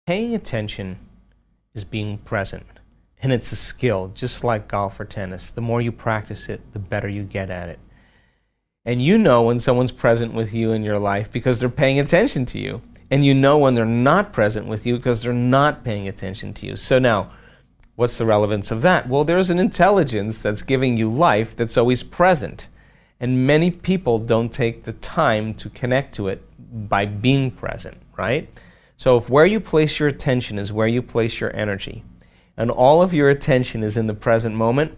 Paying attention is being present, and it's a skill, just like golf or tennis. The more you practice it, the better you get at it. And you know when someone's present with you in your life because they're paying attention to you. And you know when they're not present with you because they're not paying attention to you. So now, what's the relevance of that? Well, there's an intelligence that's giving you life that's always present. And many people don't take the time to connect to it by being present, right? So if where you place your attention is where you place your energy, and all of your attention is in the present moment,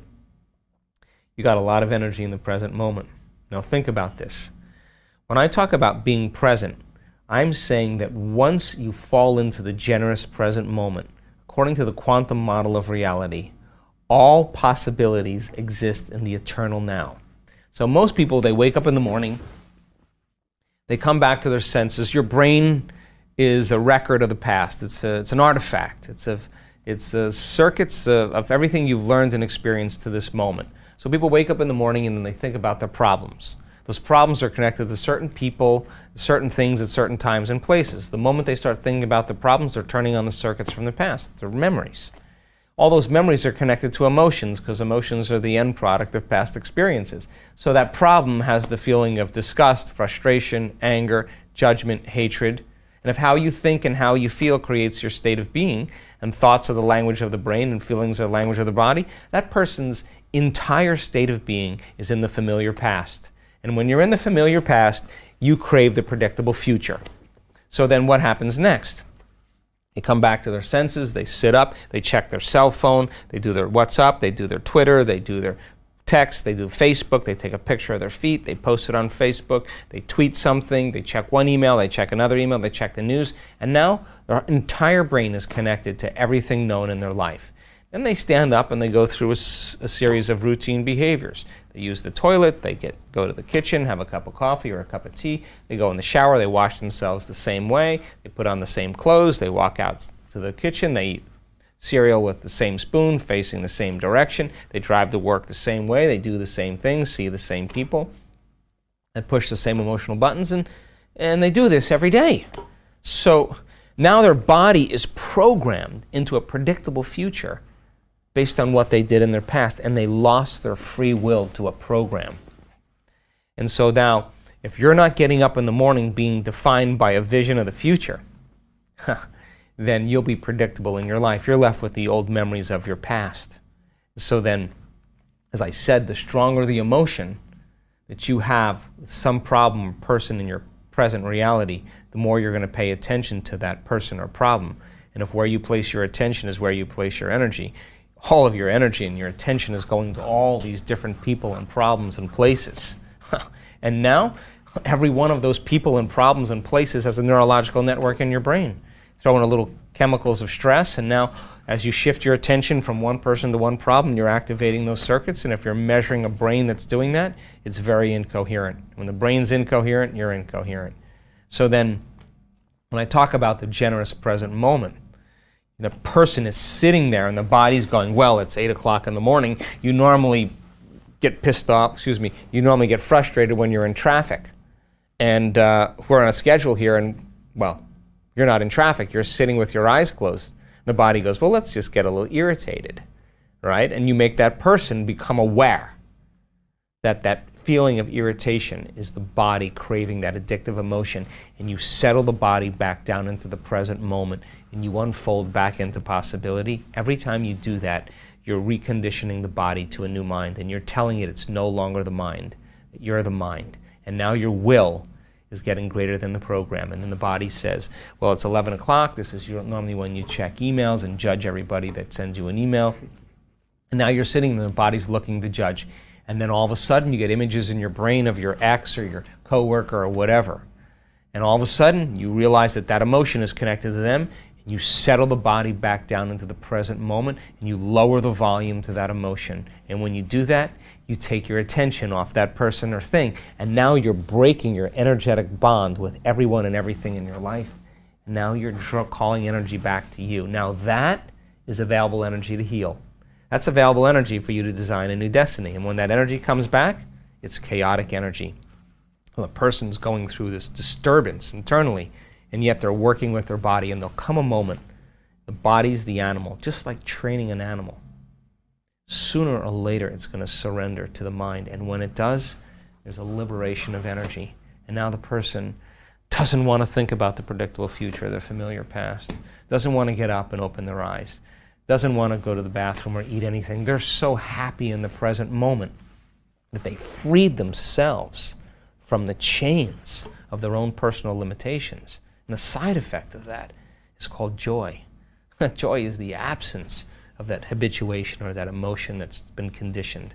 you got a lot of energy in the present moment. Now think about this. When I talk about being present, I'm saying that once you fall into the generous present moment, according to the quantum model of reality, all possibilities exist in the eternal now. So most people, they wake up in the morning, they come back to their senses. Your brain is a record of the past. It's an artifact. It's a circuits of everything you've learned and experienced to this moment. So people wake up in the morning and then they think about their problems. Those problems are connected to certain people, certain things at certain times and places. The moment they start thinking about the problems, they're turning on the circuits from the past. They're memories. All those memories are connected to emotions because emotions are the end product of past experiences. So that problem has the feeling of disgust, frustration, anger, judgment, hatred. And if how you think and how you feel creates your state of being, and thoughts are the language of the brain and feelings are the language of the body, that person's entire state of being is in the familiar past. And when you're in the familiar past, you crave the predictable future. So then what happens next? They come back to their senses, they sit up, they check their cell phone, they do their WhatsApp, they do their Twitter, they do their text, they do Facebook, they take a picture of their feet, they post it on Facebook, they tweet something, they check one email, they check another email, they check the news, and now their entire brain is connected to everything known in their life. Then they stand up and they go through a series of routine behaviors. They use the toilet, they go to the kitchen, have a cup of coffee or a cup of tea, they go in the shower, they wash themselves the same way, they put on the same clothes, they walk out to the kitchen, they eat cereal with the same spoon, facing the same direction, they drive to work the same way, they do the same things, see the same people, and push the same emotional buttons, and they do this every day. So now their body is programmed into a predictable future based on what they did in their past, and they lost their free will to a program. And so now, if you're not getting up in the morning being defined by a vision of the future, then you'll be predictable in your life. You're left with the old memories of your past. So then, as I said, the stronger the emotion that you have with some problem or person in your present reality, the more you're going to pay attention to that person or problem. And if where you place your attention is where you place your energy, all of your energy and your attention is going to all these different people and problems and places. And now, every one of those people and problems and places has a neurological network in your brain. Throw in a little chemicals of stress, and now as you shift your attention from one person to one problem, you're activating those circuits, and if you're measuring a brain that's doing that, it's very incoherent. When the brain's incoherent, you're incoherent. So then, when I talk about the generous present moment, the person is sitting there and the body's going, well, it's 8 o'clock in the morning. You normally get pissed off, you normally get frustrated when you're in traffic. And we're on a schedule here and, well, you're not in traffic. You're sitting with your eyes closed. The body goes, well, let's just get a little irritated, right? And you make that person become aware that that feeling of irritation is the body craving that addictive emotion, and you settle the body back down into the present moment, and you unfold back into possibility. Every time you do that, you're reconditioning the body to a new mind, and you're telling it it's no longer the mind, that you're the mind. And now your will is getting greater than the program. And then the body says, well, it's 11 o'clock. This is normally when you check emails and judge everybody that sends you an email. And now you're sitting there, the body's looking to judge. And then all of a sudden you get images in your brain of your ex or your coworker or whatever. And all of a sudden you realize that that emotion is connected to them. And you settle the body back down into the present moment, and you lower the volume to that emotion. And when you do that, you take your attention off that person or thing, and now you're breaking your energetic bond with everyone and everything in your life. And now you're calling energy back to you. Now that is available energy to heal. That's available energy for you to design a new destiny. And when that energy comes back, it's chaotic energy. Well, the person's going through this disturbance internally, and yet they're working with their body, and there'll come a moment The body's the animal, just like training an animal. Sooner or later, it's going to surrender to the mind. And when it does, there's a liberation of energy. And now the person doesn't want to think about the predictable future, their familiar past, doesn't want to get up and open their eyes, doesn't want to go to the bathroom or eat anything. They're so happy in the present moment that they freed themselves from the chains of their own personal limitations. And the side effect of that is called joy. Joy is the absence of that habituation or that emotion that's been conditioned.